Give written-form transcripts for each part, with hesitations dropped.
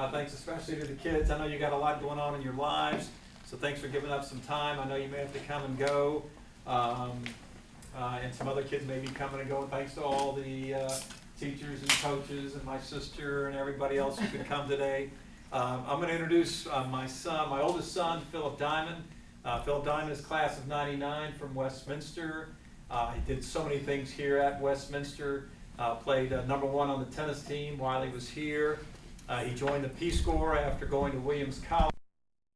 Thanks especially to the kids. I know you got a lot going on in your lives, so thanks for giving up some time. I know you may have to come and go, and some other kids may be coming and going. Thanks to all the teachers and coaches and my sister and everybody else who could come today. I'm going to introduce my oldest son, Philip Diamond. Philip Diamond is class of '99 from Westminster. He did so many things here at Westminster. Played number one on the tennis team while he was here. He joined the Peace Corps after going to Williams College.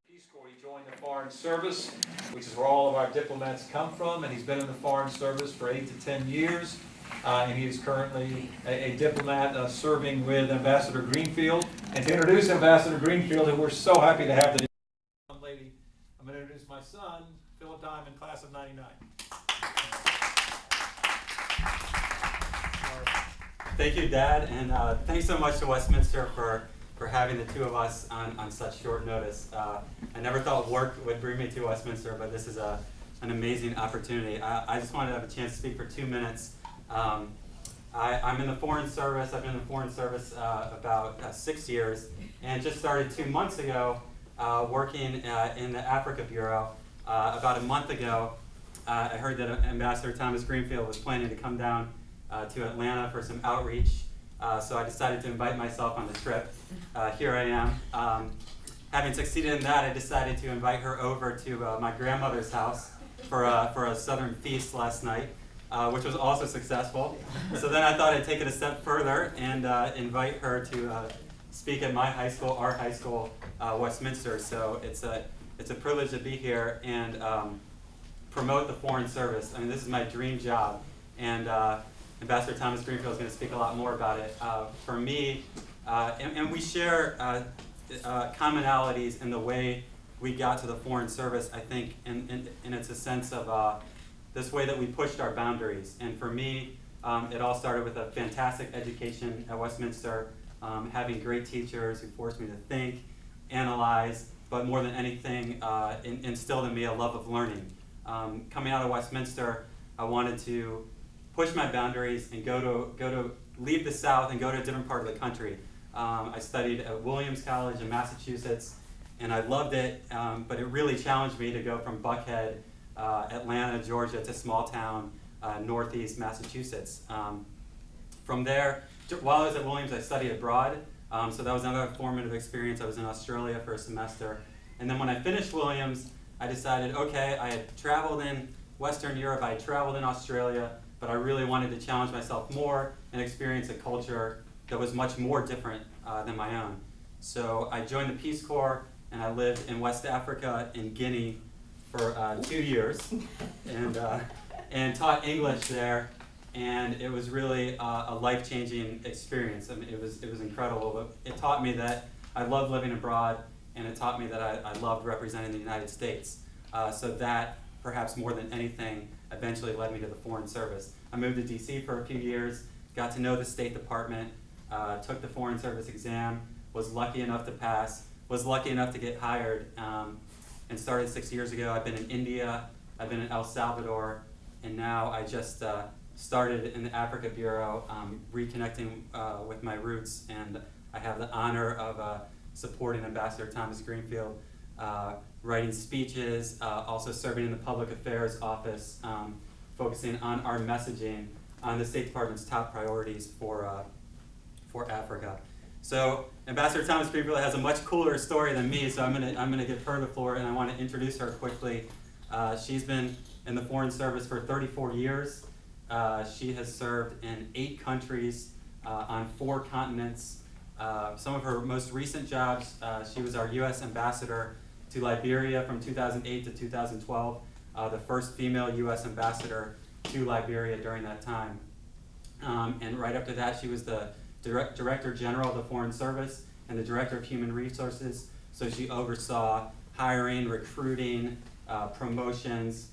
Peace Corps, he joined the Foreign Service, which is where all of our diplomats come from, and he's been in the Foreign Service for 8 to 10 years. And he is currently a diplomat serving with Ambassador Greenfield. And to introduce Ambassador Greenfield, who we're so happy to have today, lady, I'm going to introduce my son, Philip Diamond, class of '99. Thank you, Dad, and thanks so much to Westminster for having the two of us on such short notice. I never thought work would bring me to Westminster, but this is an amazing opportunity. I just wanted to have a chance to speak for 2 minutes. I'm in the Foreign Service. I've been in the Foreign Service about 6 years, and just started 2 months ago working in the Africa Bureau. About a month ago, I heard that Ambassador Thomas-Greenfield was planning to come down to Atlanta for some outreach, so I decided to invite myself on the trip. Here I am. Having succeeded in that, I decided to invite her over to my grandmother's house for a southern feast last night, which was also successful. So then I thought I'd take it a step further and invite her to speak at my high school, our high school, Westminster. So it's a privilege to be here and promote the Foreign Service. I mean, this is my dream job, and Ambassador Thomas-Greenfield is going to speak a lot more about it. For me, and we share commonalities in the way we got to the Foreign Service, I think, and it's a sense of this way that we pushed our boundaries. And for me, it all started with a fantastic education at Westminster, having great teachers who forced me to think, analyze, but more than anything, instilled in me a love of learning. Coming out of Westminster, I wanted to push my boundaries and leave the South and go to a different part of the country. I studied at Williams College in Massachusetts, and I loved it, but it really challenged me to go from Buckhead, Atlanta, Georgia, to small town, northeast Massachusetts. From there, while I was at Williams, I studied abroad, so that was another formative experience. I was in Australia for a semester, and then when I finished Williams, I decided, okay, I had traveled in Western Europe, I had traveled in Australia, but I really wanted to challenge myself more and experience a culture that was much more different than my own. So I joined the Peace Corps, and I lived in West Africa in Guinea for 2 years, and taught English there, and it was really a life-changing experience. I mean, it was incredible. It taught me that I love living abroad, and it taught me that I loved representing the United States. So that, perhaps more than anything, eventually led me to the Foreign Service. I moved to DC for a few years, got to know the State Department, took the Foreign Service exam, was lucky enough to pass, was lucky enough to get hired, and started 6 years ago. I've been in India, I've been in El Salvador, and now I just started in the Africa Bureau, reconnecting with my roots, and I have the honor of supporting Ambassador Thomas-Greenfield, writing speeches, also serving in the Public Affairs Office, focusing on our messaging on the State Department's top priorities for Africa. So Ambassador Thomas-Greenfield has a much cooler story than me, so I'm gonna give her the floor, and I want to introduce her quickly. She's been in the Foreign Service for 34 years. She has served in 8 countries on 4 continents. Some of her most recent jobs, she was our U.S. ambassador to Liberia from 2008 to 2012, the first female U.S. ambassador to Liberia during that time. And right after that, she was the Director General of the Foreign Service and the Director of Human Resources, so she oversaw hiring, recruiting, promotions,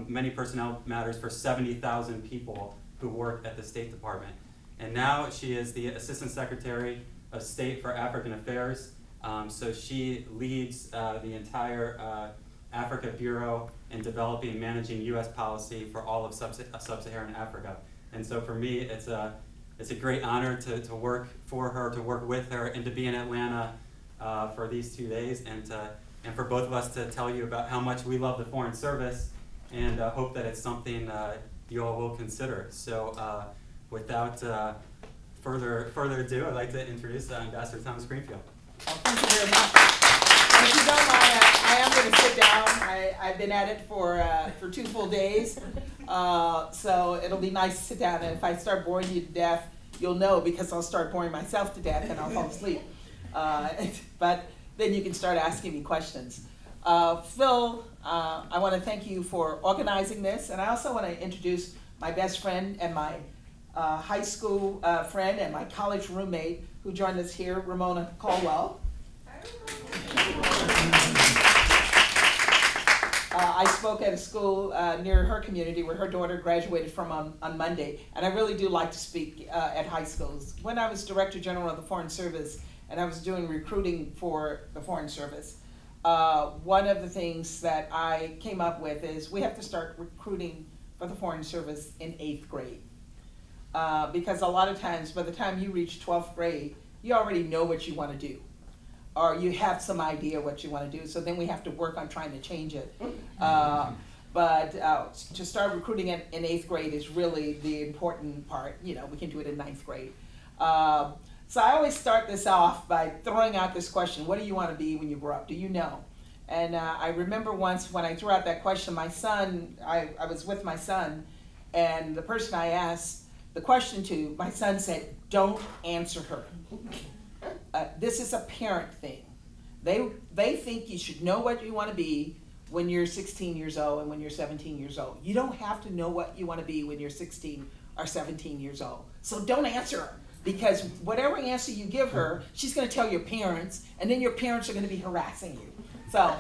many personnel matters for 70,000 people who work at the State Department. And now she is the Assistant Secretary of State for African Affairs. So she leads the entire Africa Bureau in developing and managing U.S. policy for all of sub-Saharan Africa. And so for me, it's a it's a great honor to work for her, to work with her, and to be in Atlanta for these 2 days, and for both of us to tell you about how much we love the Foreign Service, and hope that it's something you all will consider. So without further ado, I'd like to introduce Ambassador Thomas-Greenfield. Well, thank you very much. And if you don't mind, I am going to sit down. I've been at it for 2 full days, so it'll be nice to sit down. And if I start boring you to death, you'll know, because I'll start boring myself to death and I'll fall asleep. But then you can start asking me questions. Phil, I want to thank you for organizing this, and I also want to introduce my best friend and my high school friend and my college roommate who joined us here, Ramona Caldwell. I spoke at a school near her community where her daughter graduated from on Monday, and I really do like to speak at high schools. When I was Director General of the Foreign Service and I was doing recruiting for the Foreign Service, one of the things that I came up with is we have to start recruiting for the Foreign Service in 8th grade. Because a lot of times, by the time you reach 12th grade, you already know what you want to do, or you have some idea what you want to do, so then we have to work on trying to change it. But to start recruiting in 8th grade is really the important part. You know, we can do it in 9th grade. So I always start this off by throwing out this question: what do you want to be when you grow up? Do you know? And I remember once when I threw out that question, my son, I was with my son, and the person I asked the question to, my son said, "Don't answer her. This is a parent thing. They think you should know what you want to be when you're 16 years old and when you're 17 years old. You don't have to know what you want to be when you're 16 or 17 years old. So don't answer her, because whatever answer you give her, she's going to tell your parents, and then your parents are going to be harassing you. So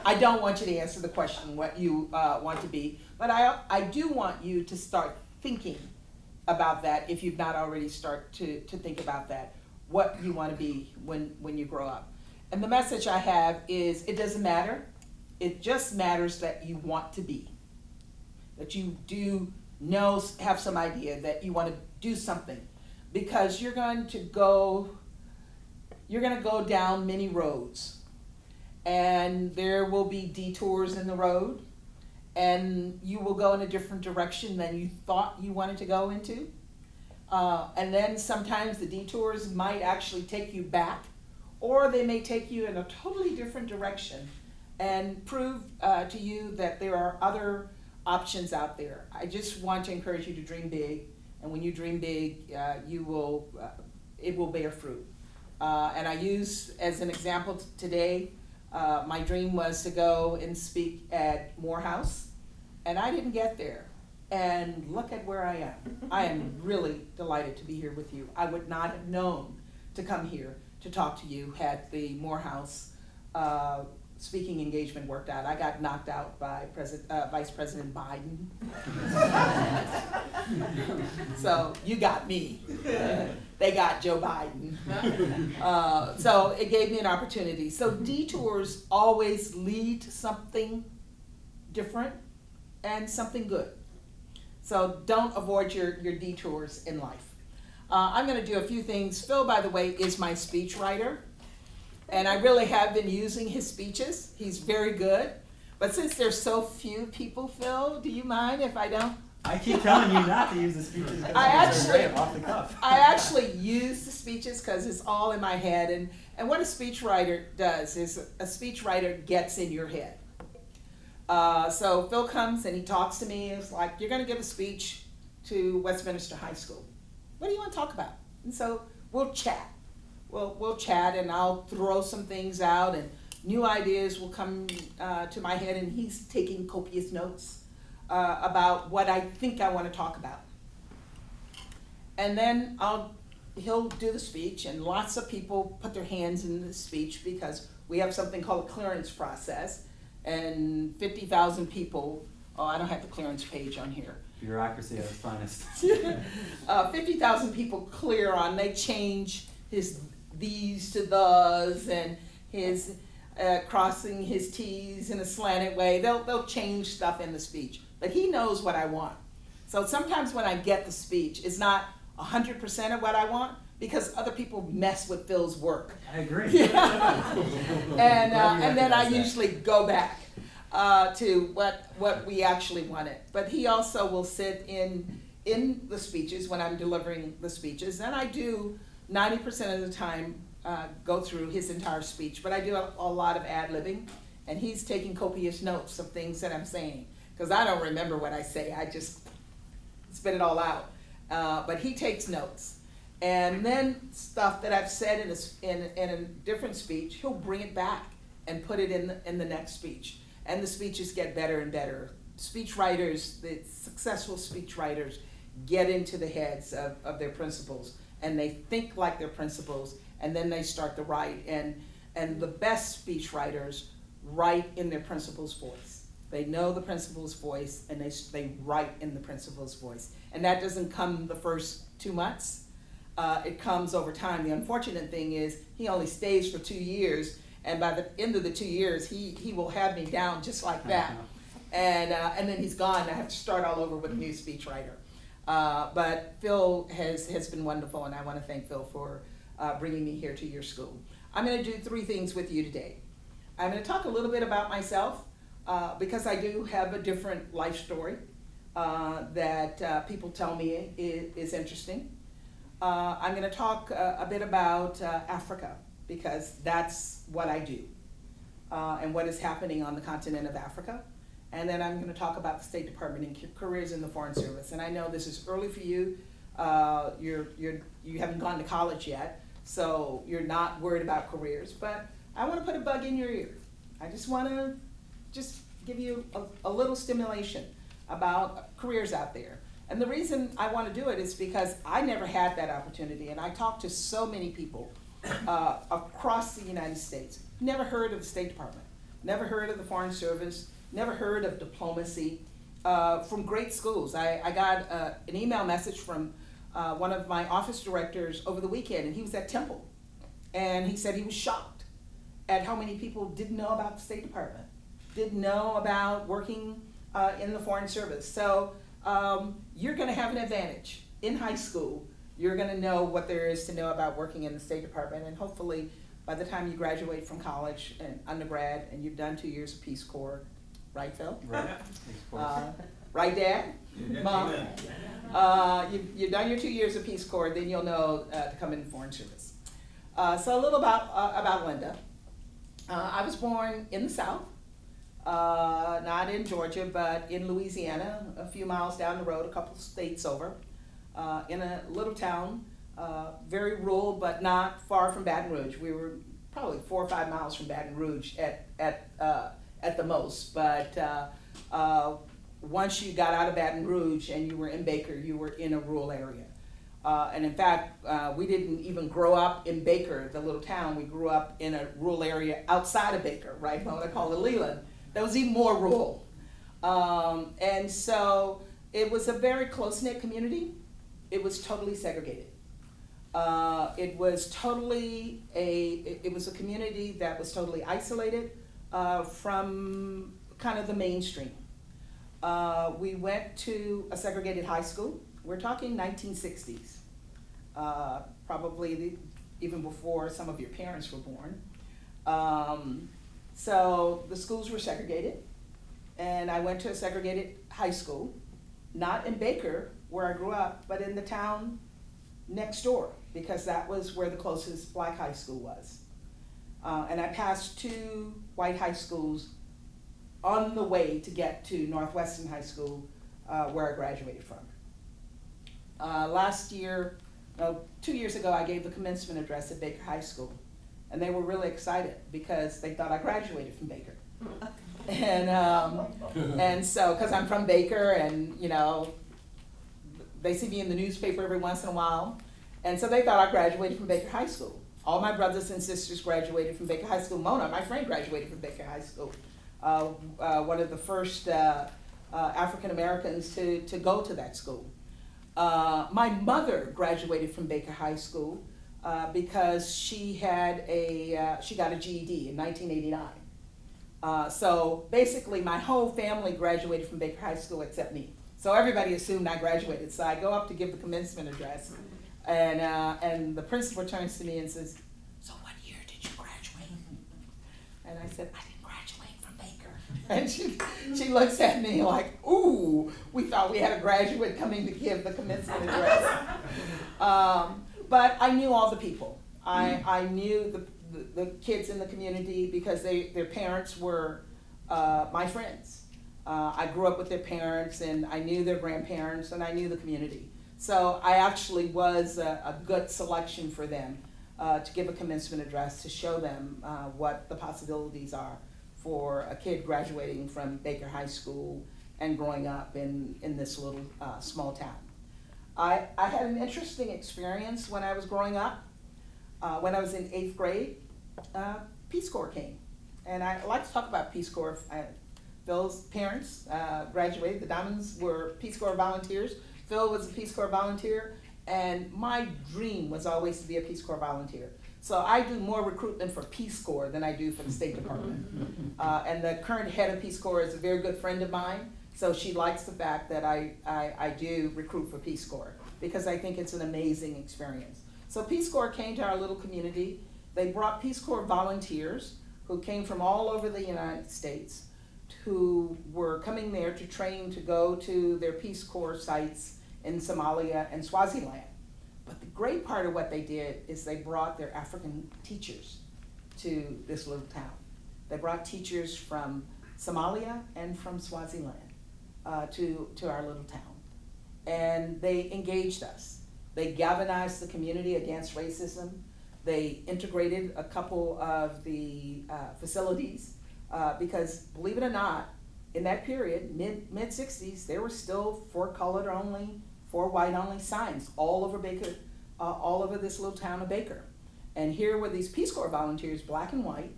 I don't want you to answer the question what you want to be, but I do want you to start thinking about that, if you've not already start to think about that, what you want to be when you grow up. And the message I have is, it doesn't matter. It just matters that you want to be, that you do know, have some idea that you want to do something, because you're going to go down many roads, and there will be detours in the road, and you will go in a different direction than you thought you wanted to go into. And then sometimes the detours might actually take you back, or they may take you in a totally different direction and prove to you that there are other options out there. I just want to encourage you to dream big, and when you dream big, it will bear fruit. And I use as an example today, my dream was to go and speak at Morehouse, and I didn't get there. And look at where I am. I am really delighted to be here with you. I would not have known to come here to talk to you had the Morehouse speaking engagement worked out. I got knocked out by Vice President Biden. So you got me. They got Joe Biden. So it gave me an opportunity. So detours always lead to something different and something good. So don't avoid your detours in life. I'm going to do a few things. Phil, by the way, is my speechwriter, and I really have been using his speeches. He's very good. But since there's so few people, Phil, do you mind if I don't? I keep telling you not to use the speeches because they're great off the cuff. I actually use the speeches because it's all in my head. And what a speechwriter does is a speechwriter gets in your head. So Phil comes and he talks to me. It's like, you're going to give a speech to Westminster High School. What do you want to talk about? And so we'll chat. We'll chat, and I'll throw some things out, and new ideas will come to my head, and he's taking copious notes about what I think I want to talk about. And then he'll do the speech, and lots of people put their hands in the speech because we have something called a clearance process, and 50,000 people, I don't have the clearance page on here. Bureaucracy at its finest. 50,000 people clear on, they change his these to thes, and his crossing his T's in a slanted way. They'll change stuff in the speech, but he knows what I want. So sometimes when I get the speech, it's not, 100% of what I want, because other people mess with Phil's work. I agree. And then I usually go back to what we actually wanted. But he also will sit in the speeches when I'm delivering the speeches, and I do 90% of the time go through his entire speech, but I do a lot of ad-libbing, and he's taking copious notes of things that I'm saying, because I don't remember what I say, I just spit it all out. But he takes notes. And then stuff that I've said in a different speech, he'll bring it back and put it in the next speech. And the speeches get better and better. Speech writers, the successful speech writers, get into the heads of their principals, and they think like their principals, and then they start to write. And the best speech writers write in their principal's voice. They know the principal's voice, and they write in the principal's voice. And that doesn't come the first 2 months. It comes over time. The unfortunate thing is he only stays for 2 years, and by the end of the 2 years, he will have me down just like that. And then he's gone. I have to start all over with a new speechwriter. But Phil has been wonderful, and I want to thank Phil for bringing me here to your school. I'm going to do 3 things with you today. I'm going to talk a little bit about myself, because I do have a different life story that people tell me is interesting. I'm going to talk a bit about Africa, because that's what I do, and what is happening on the continent of Africa. And then I'm going to talk about the State Department and careers in the Foreign Service. And I know this is early for you. You haven't gone to college yet, so you're not worried about careers. But I want to put a bug in your ear. I just want to give you a little stimulation about careers out there. And the reason I want to do it is because I never had that opportunity, and I talked to so many people across the United States. Never heard of the State Department, never heard of the Foreign Service, never heard of diplomacy, from great schools. I got an email message from one of my office directors over the weekend, and he was at Temple, and he said he was shocked at how many people didn't know about the State Department, didn't know about working in the Foreign Service. So you're going to have an advantage in high school. You're going to know what there is to know about working in the State Department, and hopefully by the time you graduate from college and undergrad and you've done 2 years of Peace Corps, right, Phil? Right. Right, Dad? Yeah, Mom? amen. You've done your 2 years of Peace Corps, then you'll know to come in the Foreign Service. So a little about Linda. I was born in the South. Not in Georgia, but in Louisiana, a few miles down the road, a couple states over, in a little town, very rural, but not far from Baton Rouge. We were probably 4 or 5 miles from Baton Rouge at the most. But once you got out of Baton Rouge and you were in Baker, you were in a rural area. And in fact, we didn't even grow up in Baker, the little town. We grew up in a rural area outside of Baker, right, what I call it Leland. That was even more rural. And so it was a very close-knit community. It was totally segregated. It was a community that was totally isolated from kind of the mainstream. We went to a segregated high school. We're talking 1960s, probably even before some of your parents were born. So the schools were segregated, and I went to a segregated high school, not in Baker, where I grew up, but in the town next door, because that was where the closest black high school was. And I passed 2 white high schools on the way to get to Northwestern High School, where I graduated from. 2 years ago, I gave the commencement address at Baker High School. And they were really excited because they thought I graduated from Baker. And so, because I'm from Baker, and they see me in the newspaper every once in a while. And so they thought I graduated from Baker High School. All my brothers and sisters graduated from Baker High School. Mona, my friend, graduated from Baker High School. One of the first African Americans to go to that school. My mother graduated from Baker High School because she got a GED in 1989. So basically, my whole family graduated from Baker High School except me. So everybody assumed I graduated. So I go up to give the commencement address, and the principal turns to me and says, "So what year did you graduate?" And I said, "I didn't graduate from Baker." And she looks at me like, "Ooh, we thought we had a graduate coming to give the commencement address." But I knew all the people. I knew the kids in the community because their parents were my friends. I grew up with their parents, and I knew their grandparents, and I knew the community. So I actually was a good selection for them to give a commencement address to show them what the possibilities are for a kid graduating from Baker High School and growing up in this little small town. I had an interesting experience when I was growing up. When I was in 8th grade, Peace Corps came. And I like to talk about Peace Corps. Phil's parents graduated. The Diamonds were Peace Corps volunteers. Phil was a Peace Corps volunteer. And my dream was always to be a Peace Corps volunteer. So I do more recruitment for Peace Corps than I do for the State Department. And the current head of Peace Corps is a very good friend of mine. So she likes the fact that I do recruit for Peace Corps because I think it's an amazing experience. So Peace Corps came to our little community. They brought Peace Corps volunteers who came from all over the United States who were coming there to train to go to their Peace Corps sites in Somalia and Swaziland. But the great part of what they did is they brought their African teachers to this little town. They brought teachers from Somalia and from Swaziland to our little town. And they engaged us. They galvanized the community against racism. They integrated a couple of the facilities because, believe it or not, in that period, mid-60s, there were still 4 colored only, 4 white only signs all over Baker, all over this little town of Baker. And here were these Peace Corps volunteers, black and white,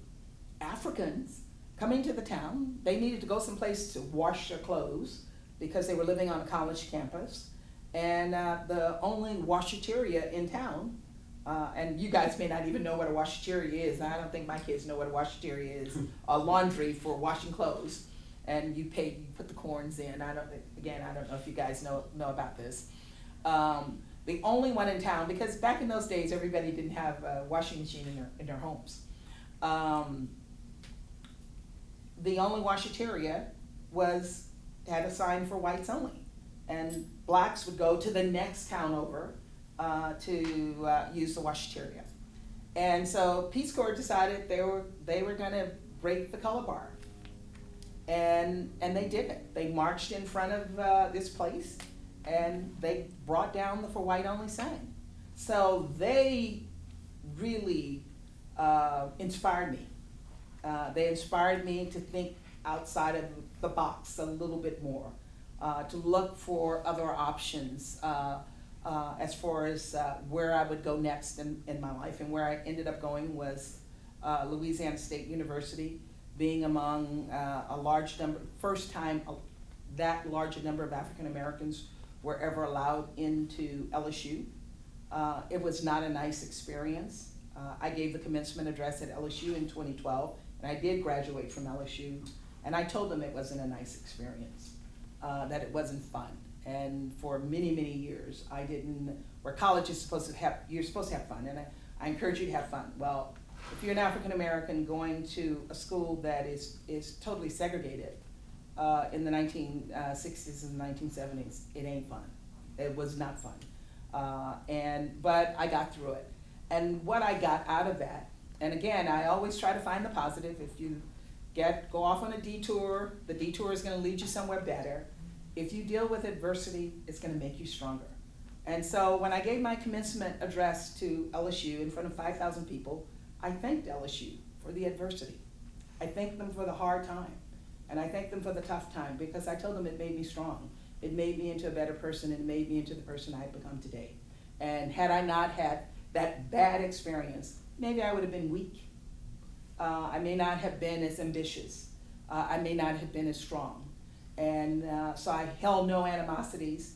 Africans, coming to the town. They needed to go someplace to wash their clothes because they were living on a college campus. And the only washateria in town, and you guys may not even know what a washateria is. I don't think my kids know what a washateria is. A laundry for washing clothes, and you put the corns in. I don't know if you guys know about this. The only one in town, because back in those days, everybody didn't have a washing machine in their homes. The only washateria had a sign for whites only. And blacks would go to the next town over to use the washateria. And so Peace Corps decided they were going to break the color bar. And they did it. They marched in front of this place, and they brought down the for white only sign. So they really inspired me. They inspired me to think outside of the box a little bit more. To look for other options as far as where I would go next in my life. And where I ended up going was Louisiana State University, being among a large number, first time that large a number of African Americans were ever allowed into LSU. It was not a nice experience. I gave the commencement address at LSU in 2012, and I did graduate from LSU, and I told them it wasn't a nice experience. That it wasn't fun. And for many, many years, where college is supposed to have, you're supposed to have fun, and I encourage you to have fun. Well, if you're an African American going to a school that is totally segregated in the 1960s and 1970s, it ain't fun. It was not fun. But I got through it. And what I got out of that, and again, I always try to find the positive. If you go off on a detour, the detour is going to lead you somewhere better. If you deal with adversity, it's going to make you stronger. And so when I gave my commencement address to LSU in front of 5,000 people, I thanked LSU for the adversity. I thanked them for the hard time. And I thanked them for the tough time because I told them it made me strong. It made me into a better person, and it made me into the person I've become today. And had I not had that bad experience, maybe I would have been weak. I may not have been as ambitious. I may not have been as strong. And so I held no animosities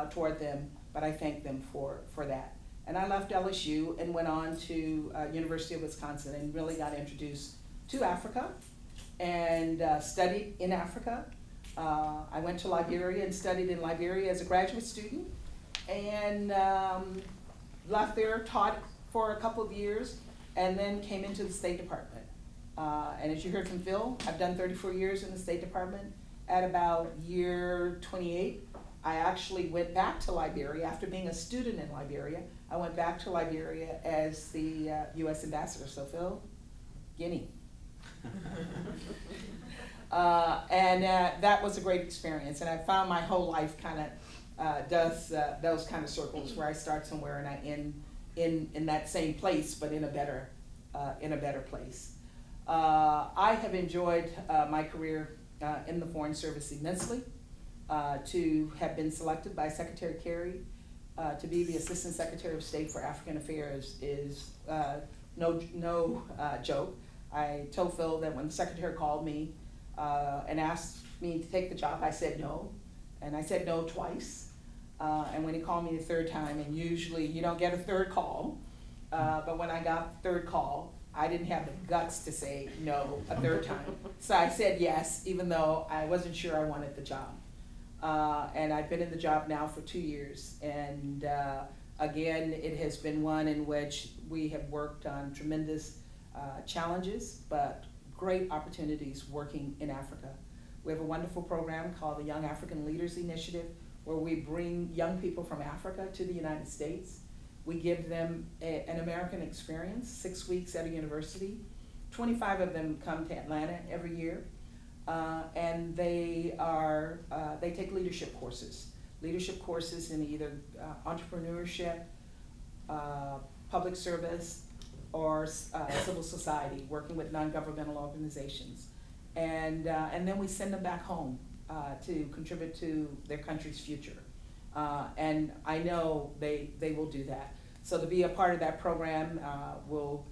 toward them, but I thanked them for that. And I left LSU and went on to University of Wisconsin and really got introduced to Africa and studied in Africa. I went to Liberia and studied in Liberia as a graduate student, and left there, taught for a couple of years, and then came into the State Department. And as you heard from Phil, I've done 34 years in the State Department. At about year 28, I actually went back to Liberia after being a student in Liberia. I went back to Liberia as the U.S. ambassador. So Phil, Guinea. That was a great experience, and I found my whole life kind of does those kind of circles where I start somewhere and I end in that same place, but in a better place. I have enjoyed my career in the Foreign Service immensely. To have been selected by Secretary Kerry to be the Assistant Secretary of State for African Affairs is no joke. I told Phil that when the Secretary called me and asked me to take the job, I said no, and I said no twice. And when he called me the third time, and usually you don't get a third call, but when I got the third call, I didn't have the guts to say no a third time. So I said yes, even though I wasn't sure I wanted the job. And I've been in the job now for 2 years, and again, it has been one in which we have worked on tremendous challenges, but great opportunities working in Africa. We have a wonderful program called the Young African Leaders Initiative, where we bring young people from Africa to the United States. We give them an American experience, 6 weeks at a university. 25 of them come to Atlanta every year. And they take leadership courses in either entrepreneurship, public service, or civil society, working with non-governmental organizations. And then we send them back home to contribute to their country's future. And I know they will do that. So to be a part of that program will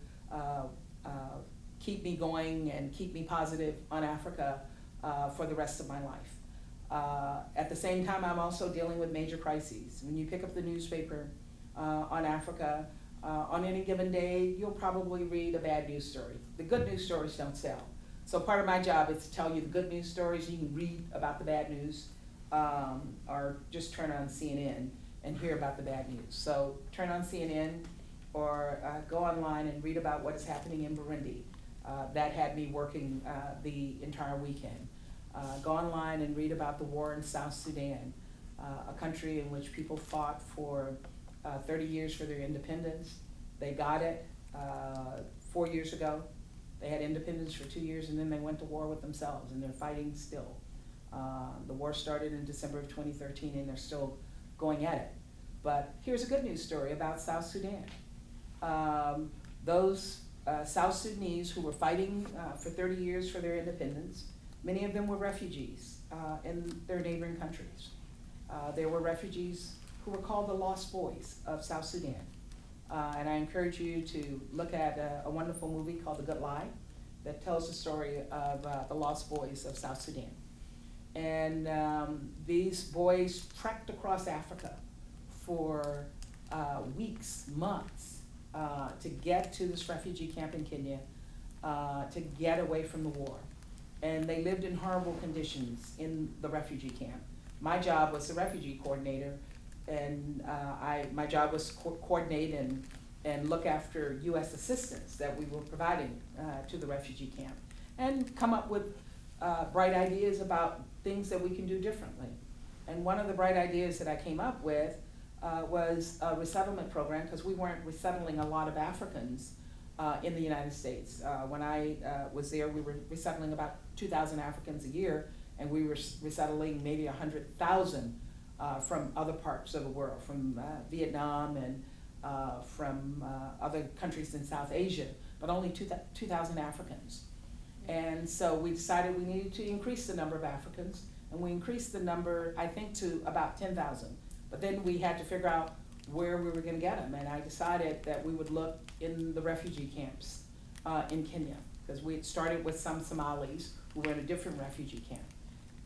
keep me going and keep me positive on Africa for the rest of my life. At the same time, I'm also dealing with major crises. When you pick up the newspaper on Africa, on any given day, you'll probably read a bad news story. The good news stories don't sell. So part of my job is to tell you the good news stories. You can read about the bad news, or just turn on CNN and hear about the bad news. So turn on CNN or go online and read about what is happening in Burundi. That had me working the entire weekend. Go online and read about the war in South Sudan, a country in which people fought for 30 years for their independence. They got it 4 years ago. They had independence for 2 years, and then they went to war with themselves, and they're fighting still. The war started in December of 2013, and they're still going at it. But here's a good news story about South Sudan. Those South Sudanese who were fighting for 30 years for their independence, many of them were refugees in their neighboring countries. There were refugees who were called the Lost Boys of South Sudan. And I encourage you to look at a wonderful movie called The Good Lie that tells the story of the Lost Boys of South Sudan. And these boys trekked across Africa for weeks, months, to get to this refugee camp in Kenya, to get away from the war. And they lived in horrible conditions in the refugee camp. My job was the refugee coordinator, and my job was to coordinate and look after U.S. assistance that we were providing to the refugee camp, and come up with bright ideas about things that we can do differently. And one of the bright ideas that I came up with was a resettlement program, because we weren't resettling a lot of Africans in the United States. When I was there, we were resettling about 2,000 Africans a year, and we were resettling maybe 100,000 from other parts of the world, from Vietnam and from other countries in South Asia, but only 2,000 Africans. And so we decided we needed to increase the number of Africans, and we increased the number, I think, to about 10,000. But then we had to figure out where we were going to get them, and I decided that we would look in the refugee camps in Kenya, because we had started with some Somalis who were in a different refugee camp.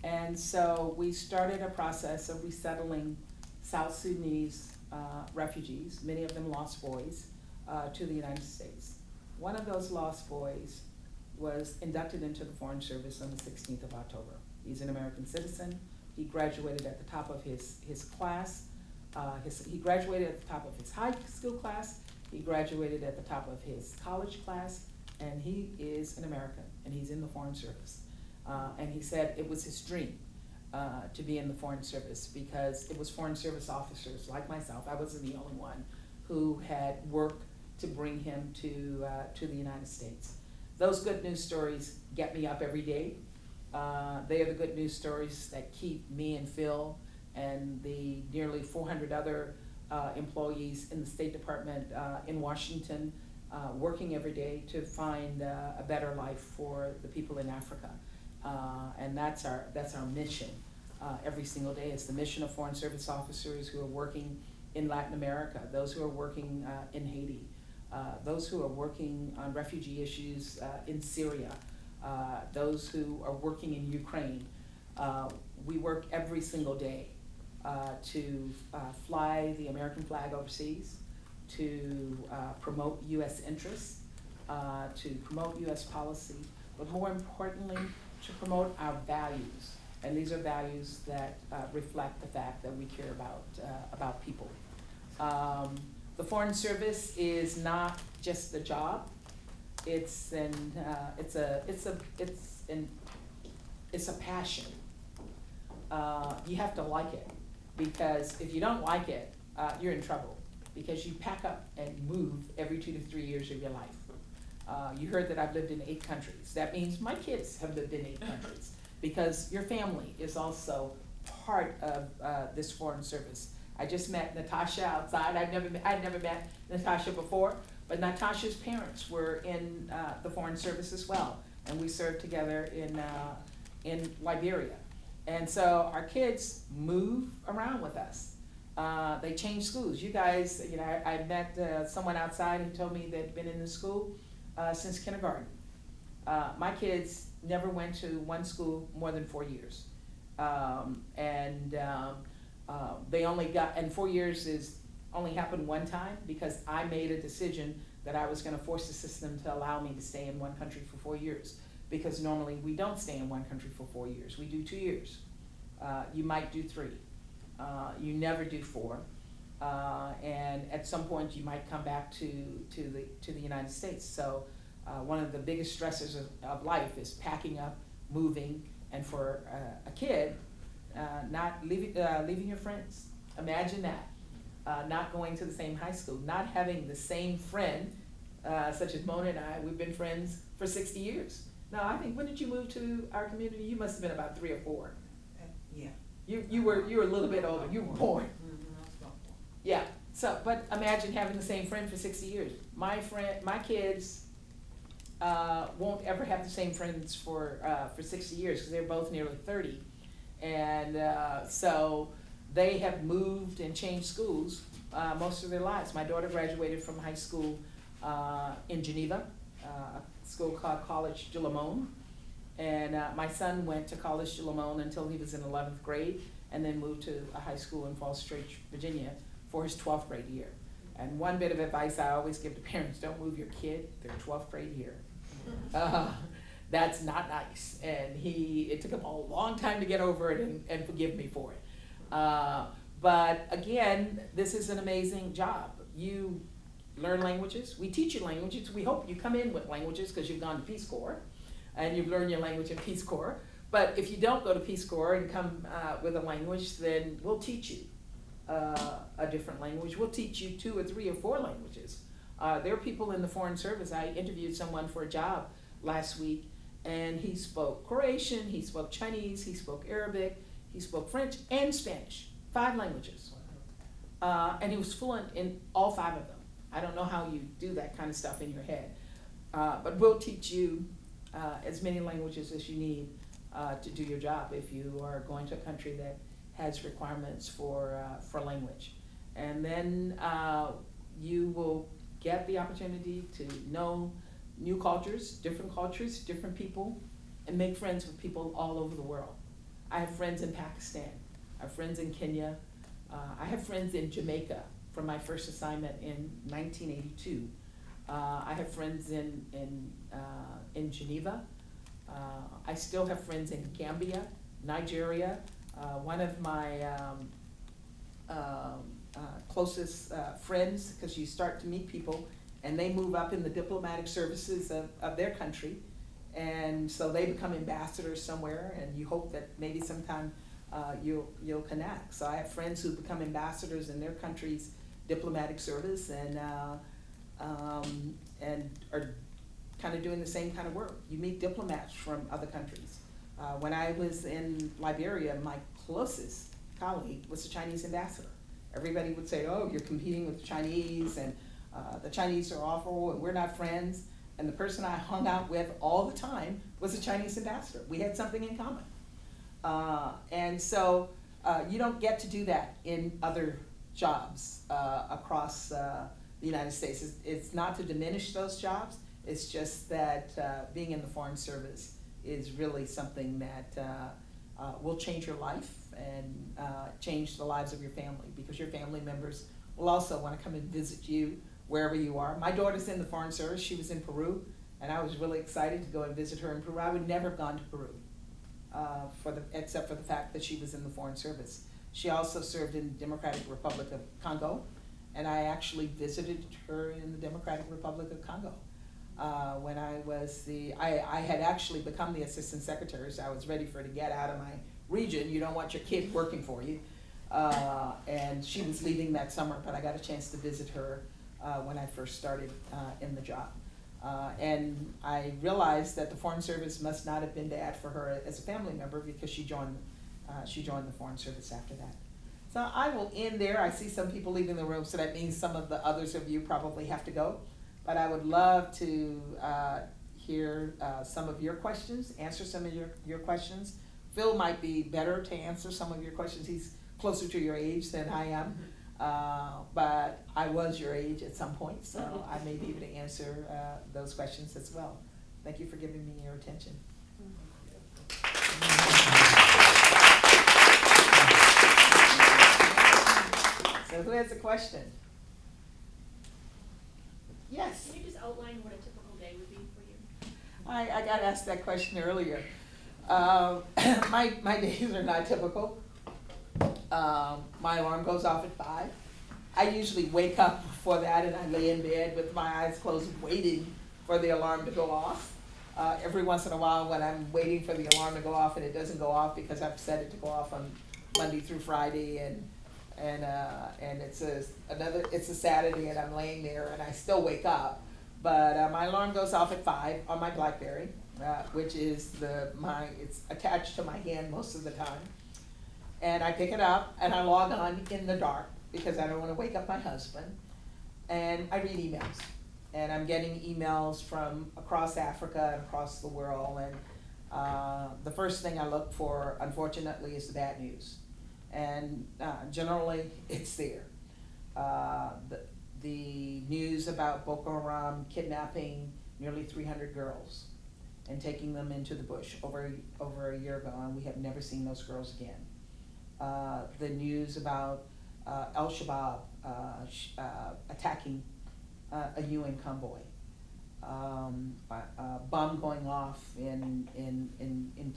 And so we started a process of resettling South Sudanese refugees, many of them lost boys, to the United States. One of those lost boys was inducted into the Foreign Service on the 16th of October. He's an American citizen. He graduated at the top of his class. He graduated at the top of his high school class. He graduated at the top of his college class, and he is an American, and he's in the Foreign Service. And he said it was his dream to be in the Foreign Service because it was Foreign Service officers like myself, I wasn't the only one, who had worked to bring him to the United States. Those good news stories get me up every day. They are the good news stories that keep me and Phil and the nearly 400 other employees in the State Department in Washington working every day to find a better life for the people in Africa. And that's our mission every single day. It's the mission of Foreign Service officers who are working in Latin America, those who are working in Haiti, those who are working on refugee issues in Syria, those who are working in Ukraine. We work every single day to fly the American flag overseas, to promote U.S. interests, to promote U.S. policy, but more importantly, to promote our values. And these are values that reflect the fact that we care about people. The Foreign Service is not just a job. It's a passion. You have to like it, because if you don't like it, you're in trouble, because you pack up and move every 2 to 3 years of your life. You heard that I've lived in 8 countries. That means my kids have lived in 8 countries, because your family is also part of this Foreign Service. I just met Natasha outside. I'd never met Natasha before, but Natasha's parents were in the Foreign Service as well, and we served together in Liberia. And so our kids move around with us. They change schools. You guys, I met someone outside who told me they'd been in the school since kindergarten. My kids never went to one school more than 4 years. They only got, and 4 years is only happened one time because I made a decision that I was going to force the system to allow me to stay in one country for 4 years. Because normally we don't stay in one country for 4 years. We do 2 years. You might do 3. You never do 4. And at some point you might come back to the United States. So one of the biggest stressors of life is packing up, moving, and for a kid, not leaving your friends. Imagine that. Not going to the same high school, not having the same friend, such as Mona and I. We've been friends for 60 years. Now, I think, when did you move to our community? You must have been about 3 or 4. Yeah. You were a little bit older. You were born. Mm-hmm, I was about 4. Yeah. So, but imagine having the same friend for 60 years. My kids won't ever have the same friends for 60 years because they're both nearly 30, and so they have moved and changed schools most of their lives. My daughter graduated from high school in Geneva, a school called College de Limon, and my son went to College de Limon until he was in 11th grade, and then moved to a high school in Falls Church, Virginia, for his 12th grade year. And one bit of advice I always give to parents: don't move your kid their 12th grade year. That's not nice, and it took him a long time to get over it and forgive me for it. But again, this is an amazing job. You learn languages. We teach you languages. We hope you come in with languages because you've gone to Peace Corps and you've learned your language in Peace Corps. But if you don't go to Peace Corps and come with a language, then we'll teach you a different language. We'll teach you 2 or 3 or 4 languages. There are people in the Foreign Service. I interviewed someone for a job last week, and he spoke Croatian, he spoke Chinese, he spoke Arabic, he spoke French and Spanish, 5 languages. And he was fluent in all 5 of them. I don't know how you do that kind of stuff in your head. But we'll teach you as many languages as you need to do your job if you are going to a country that has requirements for language. And then you will get the opportunity to know new cultures, different people, and make friends with people all over the world. I have friends in Pakistan, I have friends in Kenya, I have friends in Jamaica from my first assignment in 1982. I have friends in Geneva. I still have friends in Gambia, Nigeria. One of my closest friends, because you start to meet people and they move up in the diplomatic services of their country, and so they become ambassadors somewhere, and you hope that maybe sometime you'll connect. So I have friends who become ambassadors in their country's diplomatic service, and are kind of doing the same kind of work. You meet diplomats from other countries. When I was in Liberia, my closest colleague was the Chinese ambassador. Everybody would say, oh, you're competing with the Chinese, and the Chinese are awful, and we're not friends. And the person I hung out with all the time was the Chinese ambassador. We had something in common. And so you don't get to do that in other jobs across the United States. It's not to diminish those jobs, it's just that being in the Foreign Service is really something that will change your life and change the lives of your family, because your family members will also want to come and visit you wherever you are. My daughter's in the Foreign Service. She was in Peru, and I was really excited to go and visit her in Peru. I would never have gone to Peru except for the fact that she was in the Foreign Service. She also served in the Democratic Republic of Congo, and I actually visited her in the Democratic Republic of Congo. When I was I had actually become the assistant secretary, so I was ready for her to get out of my region. You don't want your kid working for you. And she was leaving that summer, but I got a chance to visit her when I first started in the job. And I realized that the Foreign Service must not have been bad for her as a family member, because she joined the Foreign Service after that. So I will end there. I see some people leaving the room, so that means some of the others of you probably have to go. But I would love to hear some of your questions, answer some of your questions. Phil might be better to answer some of your questions. He's closer to your age than I am. But I was your age at some point, so I may be able to answer those questions as well. Thank you for giving me your attention. So who has a question? Yes. Can you just outline what a typical day would be for you? I got asked that question earlier. My days are not typical. My alarm goes off at 5. I usually wake up before that, and I lay in bed with my eyes closed waiting for the alarm to go off. Every once in a while when I'm waiting for the alarm to go off and it doesn't go off because I've set it to go off on Monday through Friday, and it's a Saturday and I'm laying there and I still wake up. But my alarm goes off at 5 on my BlackBerry, which is it's attached to my hand most of the time. And I pick it up and I log on in the dark because I don't want to wake up my husband. And I read emails. And I'm getting emails from across Africa and across the world. And the first thing I look for, unfortunately, is the bad news. And generally, it's there. The news about Boko Haram kidnapping nearly 300 girls and taking them into the bush over a year ago, and we have never seen those girls again. The news about Al-Shabaab attacking a UN convoy, bomb going off in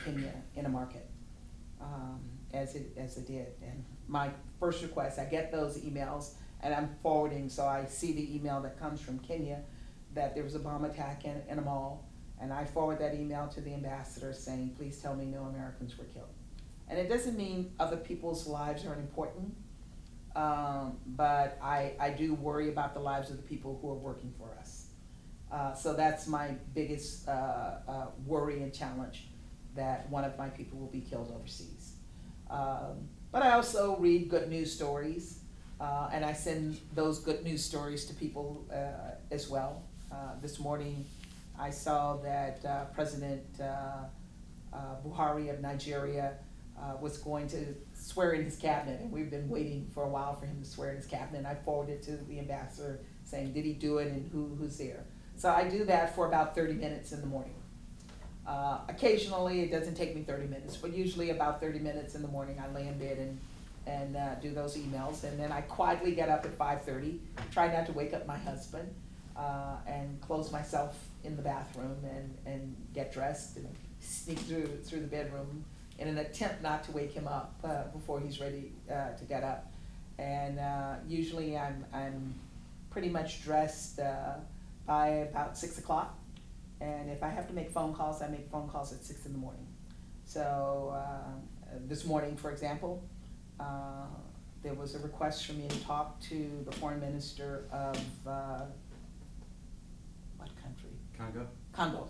Kenya in a market, as it did. And my first request, I get those emails and I'm forwarding, so I see the email that comes from Kenya that there was a bomb attack in a mall, and I forward that email to the ambassador saying, please tell me no Americans were killed. And it doesn't mean other people's lives aren't important, but I do worry about the lives of the people who are working for us. So that's my biggest worry and challenge, that one of my people will be killed overseas. But I also read good news stories, and I send those good news stories to people as well. This morning I saw that President Buhari of Nigeria was going to swear in his cabinet, and we've been waiting for a while for him to swear in his cabinet. And I forwarded to the ambassador saying, did he do it, and who's there? So I do that for about 30 minutes in the morning. Occasionally it doesn't take me 30 minutes, but usually about 30 minutes in the morning I lay in bed and do those emails, and then I quietly get up at 5:30, try not to wake up my husband, and close myself in the bathroom and get dressed and sneak through the bedroom in an attempt not to wake him up before he's ready to get up. And usually I'm pretty much dressed by about 6 o'clock. And if I have to make phone calls, I make phone calls at 6 in the morning. So this morning, for example, there was a request for me to talk to the foreign minister of what country? Congo,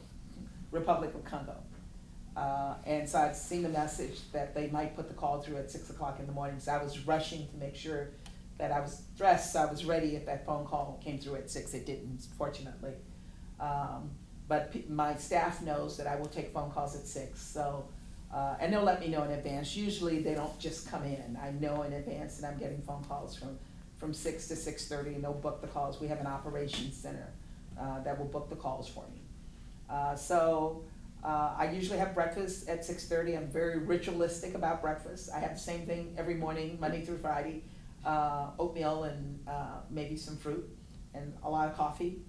Republic of Congo. And so I'd seen the message that they might put the call through at 6 o'clock in the morning. So I was rushing to make sure that I was dressed, so I was ready if that phone call came through at 6. It didn't, fortunately. But my staff knows that I will take phone calls at 6. So, and they'll let me know in advance. Usually they don't just come in. I know in advance that I'm getting phone calls from 6 to 6:30, and they'll book the calls. We have an operations center that will book the calls for me. I usually have breakfast at 6:30. I'm very ritualistic about breakfast. I have the same thing every morning, Monday through Friday, oatmeal and maybe some fruit and a lot of coffee.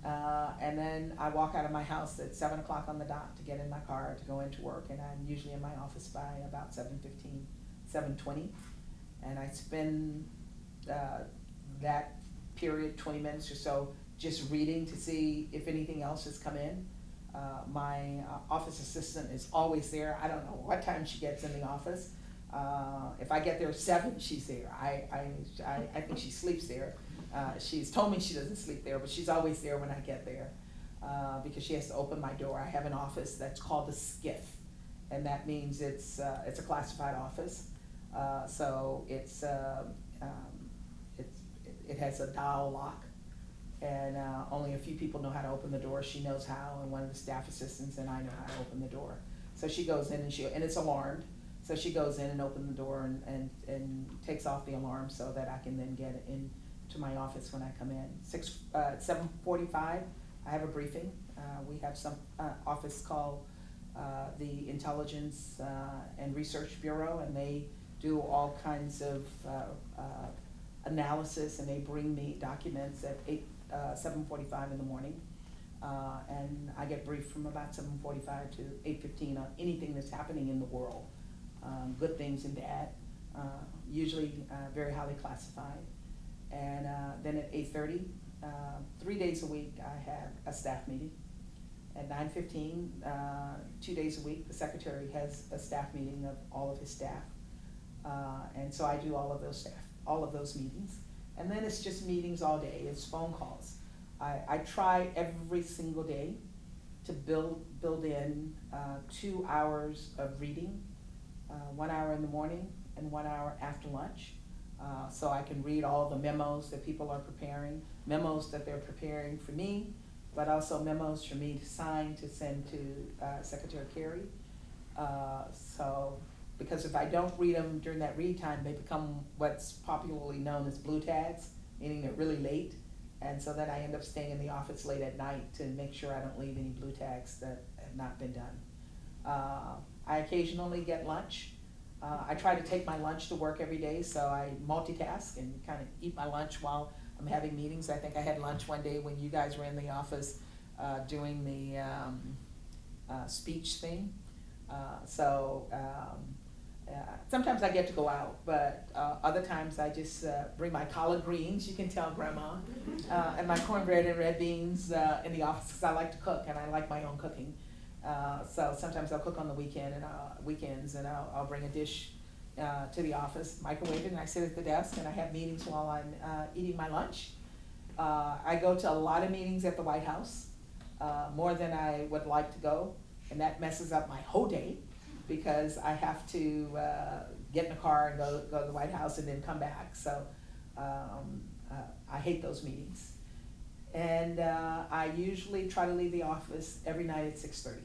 And then I walk out of my house at 7 o'clock on the dot to get in my car to go into work, and I'm usually in my office by about 7:15, 7:20. And I spend that period, 20 minutes or so, just reading to see if anything else has come in. My office assistant is always there. I don't know what time she gets in the office. If I get there at 7, she's there. I think she sleeps there. She's told me she doesn't sleep there, but she's always there when I get there because she has to open my door. I have an office that's called a skiff, and that means it's a classified office. So it has a dial lock, and only a few people know how to open the door. She knows how, and one of the staff assistants and I know how to open the door. So she goes in and it's alarmed. So she goes in and opens the door and takes off the alarm so that I can then get into my office when I come in. 7:45, I have a briefing. We have some office called the Intelligence and Research Bureau, and they do all kinds of analysis, and they bring me documents at 7:45 in the morning. And I get briefed from about 7:45 to 8:15 on anything that's happening in the world. Good things and bad, usually very highly classified. And then at 8:30, 3 days a week, I have a staff meeting. At 9:15, 2 days a week, the secretary has a staff meeting of all of his staff. And so I do all of those meetings. And then it's just meetings all day, it's phone calls. I try every single day to build in 2 hours of reading, 1 hour in the morning and 1 hour after lunch. So I can read all the memos that people are preparing, memos that they're preparing for me, but also memos for me to sign to send to Secretary Kerry. Because if I don't read them during that read time, they become what's popularly known as blue tags, meaning they're really late. And so then I end up staying in the office late at night to make sure I don't leave any blue tags that have not been done. I occasionally get lunch. I try to take my lunch to work every day, so I multitask and kind of eat my lunch while I'm having meetings. I think I had lunch one day when you guys were in the office doing the speech thing. Sometimes I get to go out, but other times I just bring my collard greens, you can tell Grandma, and my cornbread and red beans in the office because I like to cook and I like my own cooking. So sometimes I'll cook on the weekends and I'll bring a dish to the office, microwave it, and I sit at the desk and I have meetings while I'm eating my lunch. I go to a lot of meetings at the White House, more than I would like to go, and that messes up my whole day because I have to get in the car and go to the White House and then come back. So I hate those meetings. And I usually try to leave the office every night at 6:30.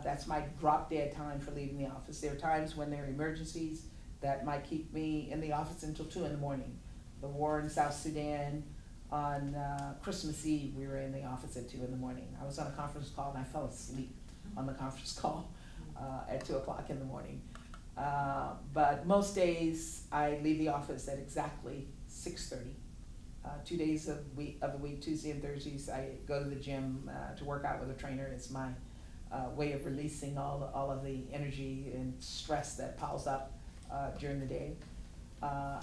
That's my drop dead time for leaving the office. There are times when there are emergencies that might keep me in the office until 2 in the morning. The war in South Sudan, on Christmas Eve, we were in the office at 2 in the morning. I was on a conference call and I fell asleep on the conference call at 2 o'clock in the morning. But most days I leave the office at exactly 6:30. 2 days of the week, Tuesday and Thursdays, I go to the gym to work out with a trainer. It's my way of releasing all of the energy and stress that piles up during the day.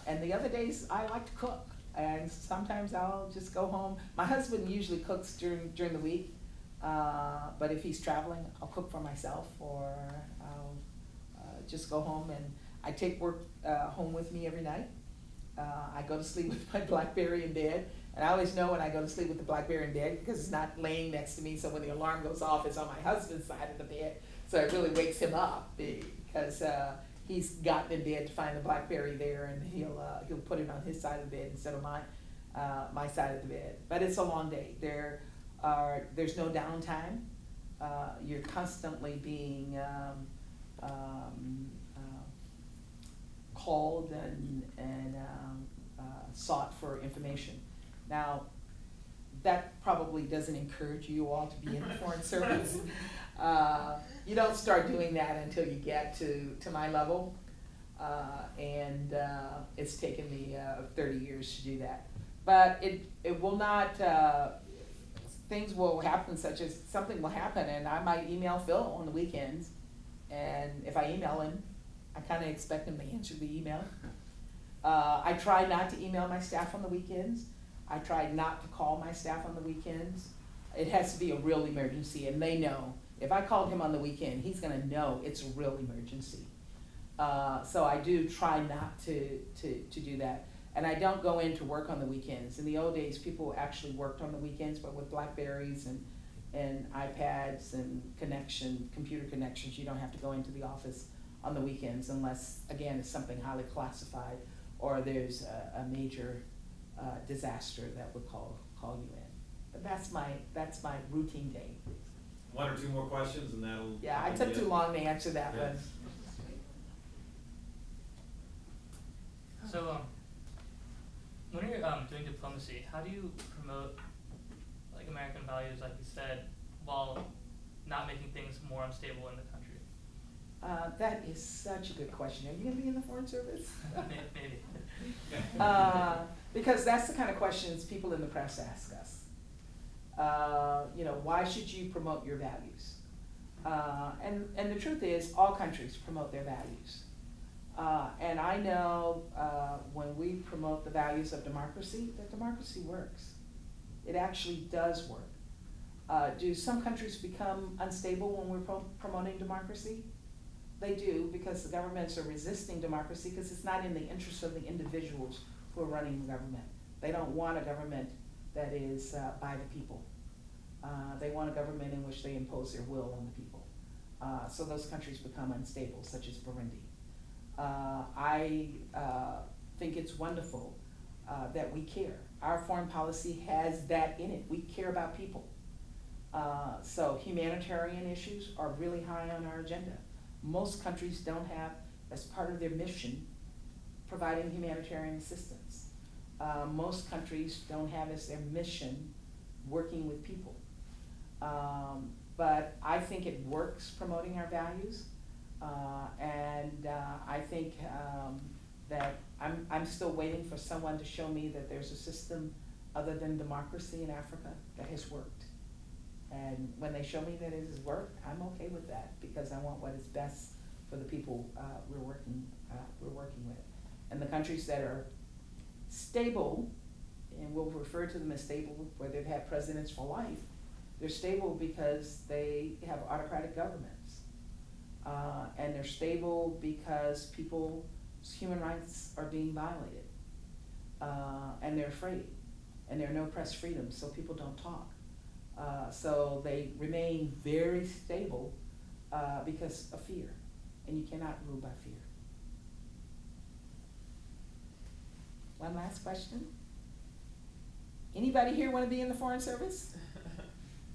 And the other days, I like to cook, and sometimes I'll just go home. My husband usually cooks during the week, but if he's traveling, I'll cook for myself, or I'll just go home, and I take work home with me every night. I go to sleep with my BlackBerry in bed, and I always know when I go to sleep with the BlackBerry in bed because it's not laying next to me, so when the alarm goes off, it's on my husband's side of the bed, so it really wakes him up because he's gotten in bed to find the BlackBerry there, and he'll put it on his side of the bed instead of my side of the bed. But it's a long day. There's no downtime. You're constantly being called and sought for information. Now, that probably doesn't encourage you all to be in the Foreign Service. You don't start doing that until you get to my level, and it's taken me 30 years to do that. But it will not, things will happen, such as something will happen, and I might email Phil on the weekends, and if I email him, I kind of expect him to answer the email. I try not to email my staff on the weekends. I try not to call my staff on the weekends. It has to be a real emergency, and they know. If I called him on the weekend, he's gonna know it's a real emergency. So I do try not to do that. And I don't go into work on the weekends. In the old days, people actually worked on the weekends, but with BlackBerries and iPads and computer connections, you don't have to go into the office on the weekends unless, again, it's something highly classified or there's a major disaster that would call you in. But that's my routine day. One or two more questions and that'll. Yeah, I took too long to answer that Yeah. one. So, when you're doing diplomacy, how do you promote like American values, like you said, while not making things more unstable in the country? That is such a good question. Are you gonna be in the Foreign Service? Maybe. Because that's the kind of questions people in the press ask us. Why should you promote your values? And the truth is, all countries promote their values. And I know when we promote the values of democracy, that democracy works. It actually does work. Do some countries become unstable when we're promoting democracy? They do, because the governments are resisting democracy because it's not in the interest of the individuals who are running the government. They don't want a government that is by the people. They want a government in which they impose their will on the people. So those countries become unstable, such as Burundi. I think it's wonderful that we care. Our foreign policy has that in it. We care about people. So humanitarian issues are really high on our agenda. Most countries don't have, as part of their mission, providing humanitarian assistance. Most countries don't have as their mission working with people. But I think it works promoting our values. And I think that I'm still waiting for someone to show me that there's a system other than democracy in Africa that has worked. And when they show me that it has worked, I'm okay with that because I want what is best for the people we're working with. And the countries that are stable, and we'll refer to them as stable, where they've had presidents for life, they're stable because they have autocratic governments. And they're stable because people's human rights are being violated. And they're afraid. And there are no press freedoms, so people don't talk. So they remain very stable because of fear. And you cannot rule by fear. One last question. Anybody here want to be in the Foreign Service?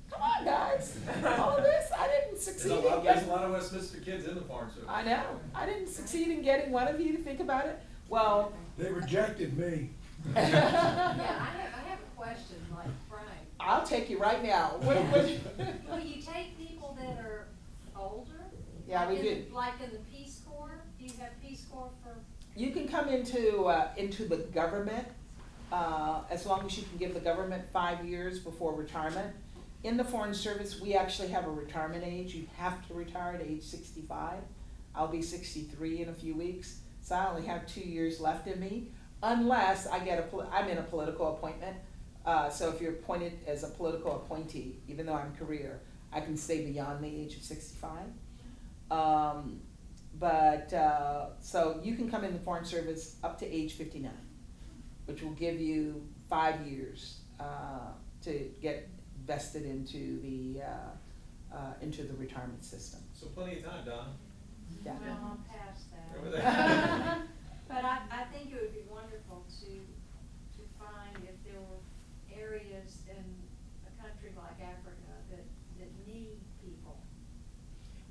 Come on, guys. All of this, I didn't succeed in There's a getting. lot of Westminster kids in the Foreign Service. I know. I didn't succeed in getting one of you to think about it. Well, They rejected me. Yeah, I have a question, like Frank. I'll take you right now. Will you take people that are older? Yeah, we Like do. Like in the Peace Corps? Do you have Peace Corps for? You can come into the government as long as you can give the government 5 years before retirement. In the Foreign Service, we actually have a retirement age. You have to retire at age 65. I'll be 63 in a few weeks, so I only have 2 years left in me, unless I get I'm in a political appointment. So if you're appointed as a political appointee, even though I'm career, I can stay beyond the age of 65. So you can come in the Foreign Service up to age 59, which will give you 5 years to get vested into the retirement system. So plenty of time, Don. Yeah. Well, I'm past Over that. there. But I think it would be wonderful to find if there were areas in a country like Africa that need people.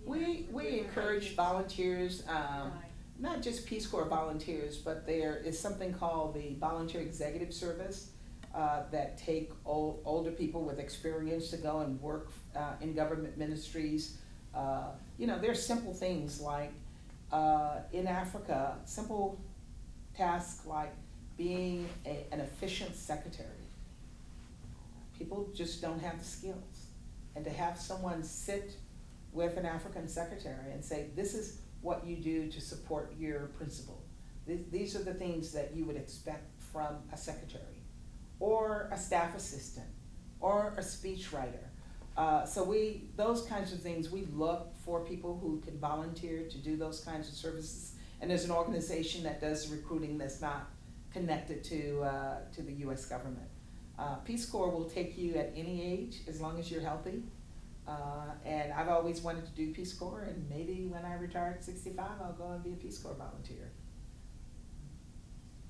You know, We for encourage different volunteers, Right. not just Peace Corps volunteers, but there is something called the Volunteer Executive Service that take older people with experience to go and work in government ministries. You know, there's simple things like in Africa, simple tasks like being an efficient secretary. People just don't have the skills. And to have someone sit with an African secretary and say, this is what you do to support your principal. These are the things that you would expect from a secretary, or a staff assistant, or a speechwriter. So those kinds of things, we look for people who can volunteer to do those kinds of services. And there's an organization that does recruiting that's not connected to the US government. Peace Corps will take you at any age, as long as you're healthy. And I've always wanted to do Peace Corps, and maybe when I retire at 65, I'll go and be a Peace Corps volunteer.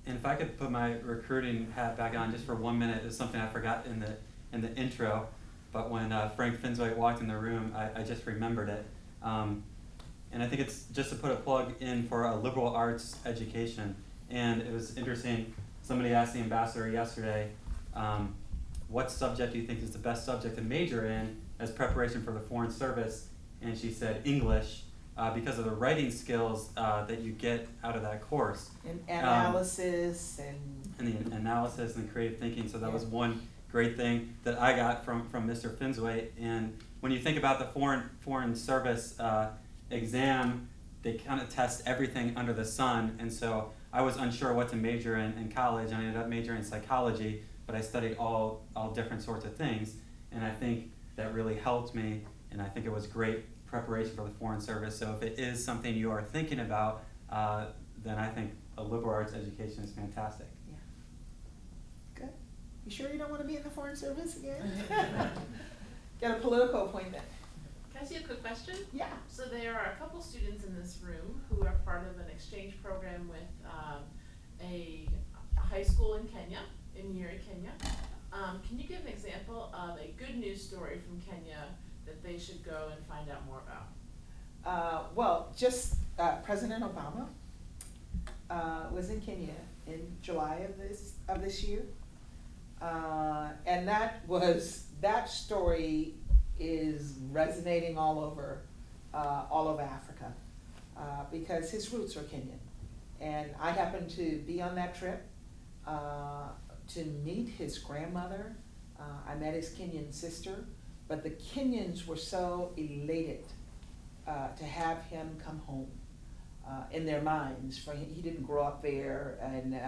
And if I could put my recruiting hat back on just for 1 minute, it's something I forgot in the intro, but when Frank Finsway walked in the room, I just remembered it. And I think it's just to put a plug in for a liberal arts education. And it was interesting, somebody asked the ambassador yesterday, what subject do you think is the best subject to major in as preparation for the Foreign Service? And she said English, because of the writing skills that you get out of that course. And analysis And the analysis and the creative thinking, so that Yeah. was one great thing that I got from Mr. Finsway. And when you think about the Foreign Service exam, they kind of test everything under the sun, and so I was unsure what to major in college, and I ended up majoring in psychology, but I studied all different sorts of things, and I think that really helped me, and I think it was great preparation for the Foreign Service. So if it is something you are thinking about, then I think a liberal arts education is fantastic. Yeah. Good. You sure you don't want to be in the Foreign Service again? Get a political appointment. Can I ask you a quick question? Yeah. So there are a couple students in this room who are part of an exchange program with a high school in Kenya, in Nyeri, Kenya. Can you give an example of a good news story from Kenya that they should go and find out more about? Well, just President Obama was in Kenya in July of this year, and that story is resonating all over Africa because his roots are Kenyan, and I happened to be on that trip to meet his grandmother. I met his Kenyan sister, but the Kenyans were so elated to have him come home in their minds. For he didn't grow up there, and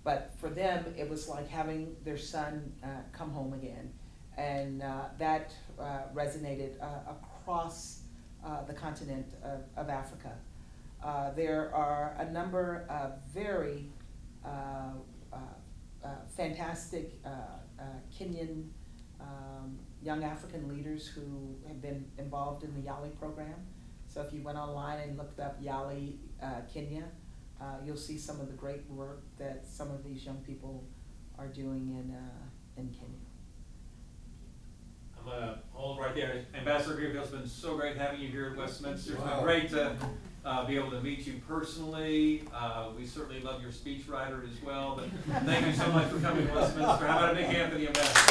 but for them it was like having their son come home again, and that resonated across the continent of Africa. There are a number of very fantastic Kenyan young African leaders who have been involved in the YALI program. So if you went online and looked up YALI Kenya, you'll see some of the great work that some of these young people are doing in Kenya. I'm gonna hold right there. Ambassador Greenfield, it's been so great having you here at Westminster. It's been Wow. great to be able to meet you personally. We certainly love your speechwriter as well, but thank you so much for coming to Westminster. How about a big hand for the ambassador?